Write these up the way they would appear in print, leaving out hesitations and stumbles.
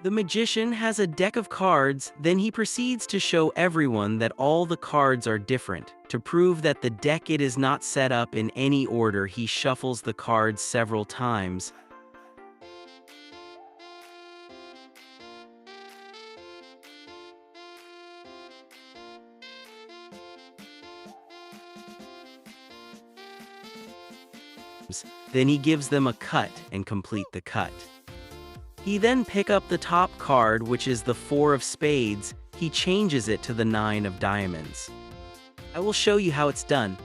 The magician has a deck of cards, then he proceeds to show everyone that all the cards are different. To prove that the deck it is not set up in any order, he shuffles the cards several times. Then he gives them a cut and complete the cut. He then pick up the top card, which is the 4 of spades. He changes it to the 9 of diamonds. I will show you how it's done.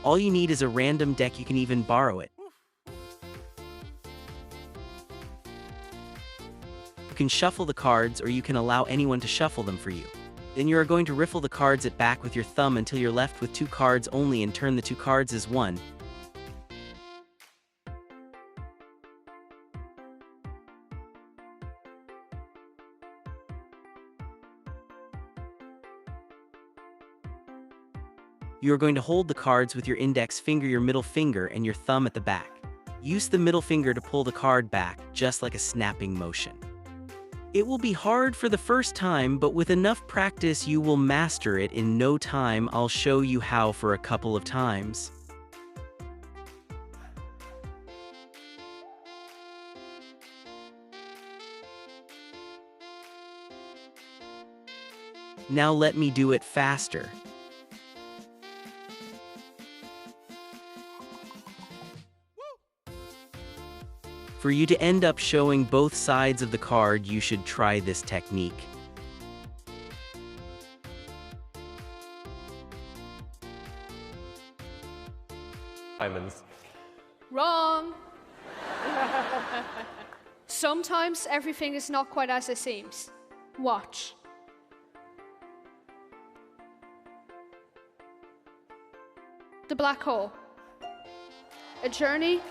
All you need is a random deck, you can even borrow it. You can shuffle the cards, or you can allow anyone to shuffle them for you. Then you are going to riffle the cards at back with your thumb until you're left with 2 cards only, and turn the 2 cards as 1. You are going to hold the cards with your index finger, your middle finger, and your thumb at the back. Use the middle finger to pull the card back, just like a snapping motion. It will be hard for the first time, but with enough practice you will master it in no time. I'll show you how for a couple of times. Now let me do it faster. For you to end up showing both sides of the card, you should try this technique. Diamonds. Wrong! Sometimes everything is not quite as it seems. Watch. The black hole. A journey